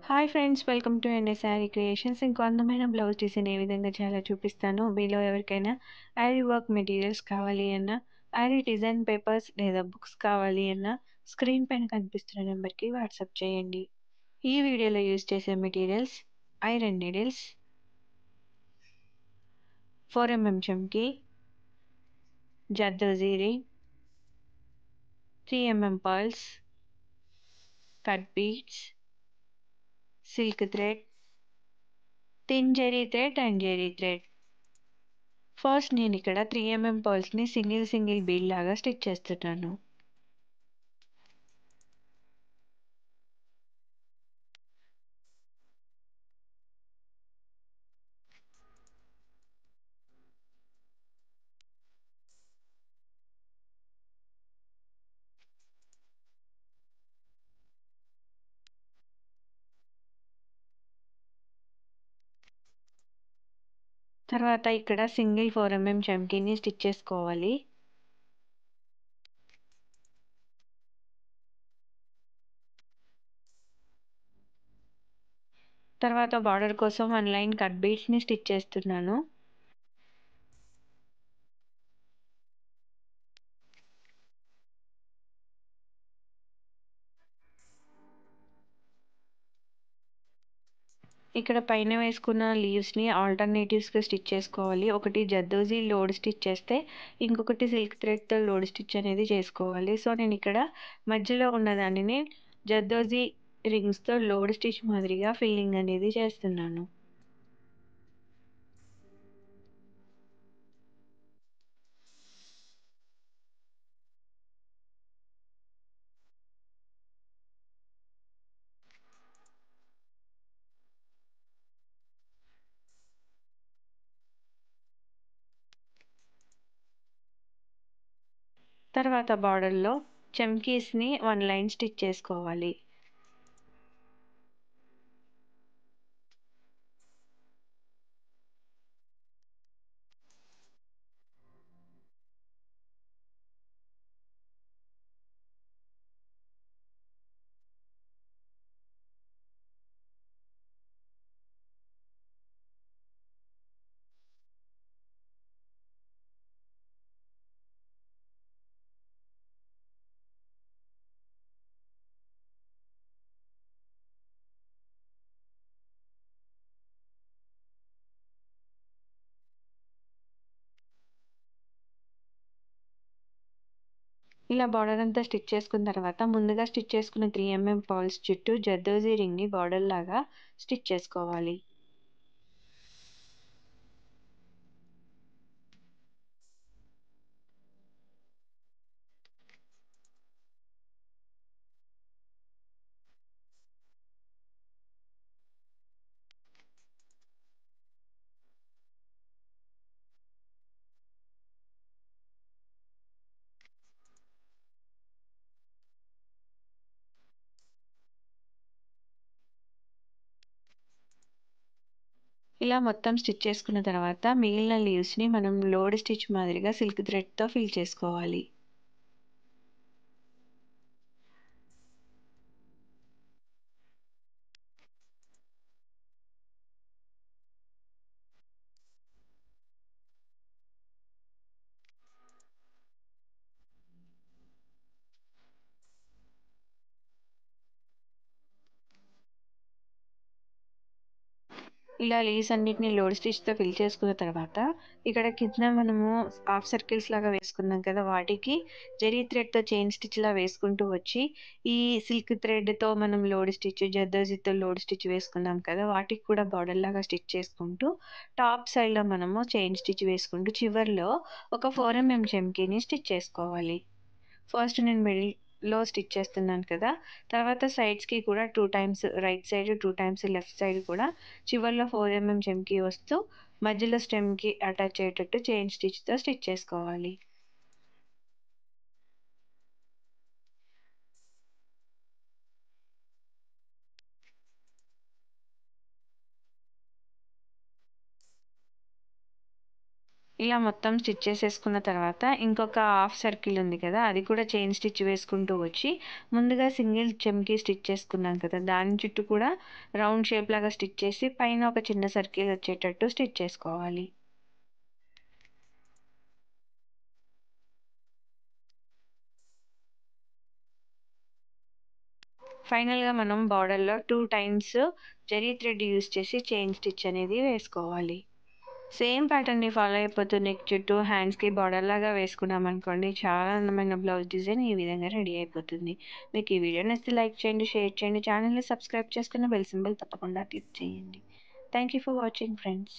Hi friends, welcome to NS saree creations. ఇంకో అందమైన blouse design ఏ విధంగా చేయాలో చూపిస్తాను. మీలో ఎవరికైనా యారీ వర్క్ మెటీరియల్స్ కావాలి అన్నా, యారీ డిజైన్ పేపర్స్ లేదా బుక్స్ కావాలి అన్నా స్క్రీన్ పైన కనిపిస్తున్న నెంబర్కి వాట్సాప్ చేయండి. ఈ వీడియోలో యూజ్ చేసే మెటీరియల్స్ ఐరన్ నీడిల్స్, 4mm చమ్కీ, జర్దోజీరి, 3mm pearls, cut beads, silk thread, thin జెరీ థ్రెడ్ అండ్ జెరీ థ్రెడ్. ఫస్ట్ నేను ఇక్కడ 3mm పర్ల్స్ని సింగిల్ బీడ్ లాగా స్టిచ్ చేస్తున్నాను. తర్వాత ఇక్కడ సింగిల్ 4mm చమ్కీని స్టిచ్ చేసుకోవాలి. తర్వాత బార్డర్ కోసం 1 లైన్ కట్ బీడ్స్ని స్టిచ్ చేస్తున్నాను. ఇక్కడ పైన వేసుకున్న లీవ్స్ని ఆల్టర్నేటివ్స్గా స్టిచ్ చేసుకోవాలి. ఒకటి జర్దోజీ లోడ్ స్టిచ్ చేస్తే ఇంకొకటి సిల్క్ థ్రెడ్తో లోడ్ స్టిచ్ అనేది చేసుకోవాలి. సో నేను ఇక్కడ మధ్యలో ఉన్న దానిని జర్దోజీ రింగ్స్తో లోడ్ స్టిచ్ మాదిరిగా ఫిల్లింగ్ అనేది చేస్తున్నాను. తర్వాత బార్డర్లో చమ్కీస్ని 1 లైన్ స్టిచ్ చేసుకోవాలి. ఇలా బార్డర్ అంతా స్టిచ్ చేసుకున్న తర్వాత ముందుగా స్టిచ్ చేసుకున్న 3mm పర్ల్స్ చుట్టూ జర్దోజీ రింగ్ని బార్డర్ లాగా స్టిచ్ చేసుకోవాలి. ఇలా మొత్తం స్టిచ్ చేసుకున్న తర్వాత మిగిలిన లీవ్స్ని మనం లోడ్ స్టిచ్ మాదిరిగా సిల్క్ థ్రెడ్తో ఫిల్ చేసుకోవాలి. ఇలా లీవ్స్ అన్నిటిని లోడ్ స్టిచ్తో ఫిల్ చేసుకున్న తర్వాత ఇక్కడ కింద మనము హాఫ్ సర్కిల్స్ లాగా వేసుకున్నాం కదా, వాటికి జెరీ థ్రెడ్తో చైన్ స్టిచ్లా వేసుకుంటూ వచ్చి ఈ సిల్క్ థ్రెడ్తో మనం లోడ్ స్టిచ్, జర్దోజీతో లోడ్ స్టిచ్ వేసుకున్నాం కదా, వాటికి కూడా బార్డర్ లాగా స్టిచ్ చేసుకుంటూ టాప్ సైడ్లో మనము చైన్ స్టిచ్ వేసుకుంటూ చివర్లో ఒక 4mm చమ్కీని స్టిచ్ చేసుకోవాలి. ఫస్ట్ నేను మిడిల్లో స్టిచ్ చేస్తున్నాను కదా, తర్వాత సైడ్స్కి కూడా 2 times right side, 2 times left side కూడా చివర్లో 4mm చమ్కీ వస్తూ మధ్యలో స్టెమ్కి అటాచ్ అయ్యేటట్టు చైన్ స్టిచ్తో స్టిచ్ చేసుకోవాలి. ఇలా మొత్తం స్టిచ్ చేసేసుకున్న తర్వాత ఇంకొక హాఫ్ సర్కిల్ ఉంది కదా! అది కూడా చైన్ స్టిచ్ వేసుకుంటూ వచ్చి ముందుగా సింగిల్ చెమ్కీ స్టిచ్ చేసుకున్నాం కదా! దాని చుట్టూ కూడా రౌండ్ షేప్ లాగా స్టిచ్ చేసి పైన ఒక చిన్న సర్కిల్ వచ్చేటట్టు స్టిచ్ చేసుకోవాలి. ఫైనల్‌గా మనం బార్డర్‌లో 2 టైమ్స్ జరీ థ్రెడ్ యూజ్ చేసి చైన్ స్టిచ్ అనేది వేసుకోవాలి. సేమ్ ప్యాటర్న్‌ని ఫాలో అయిపోతూ నెక్ చుట్టూ హ్యాండ్స్‌కి బార్డర్‌లాగా వేసుకున్నామనుకోండి, చాలా అందమైన బ్లౌజ్ డిజైన్ ఈ విధంగా రెడీ అయిపోతుంది. మీకు ఈ వీడియో నచ్చితే లైక్ చేయండి, షేర్ చేయండి. ఛానెల్‌ని సబ్స్క్రైబ్ చేసుకుని బెల్ సింబల్ తప్పకుండా క్లిక్ చేయండి. Thank you for watching friends.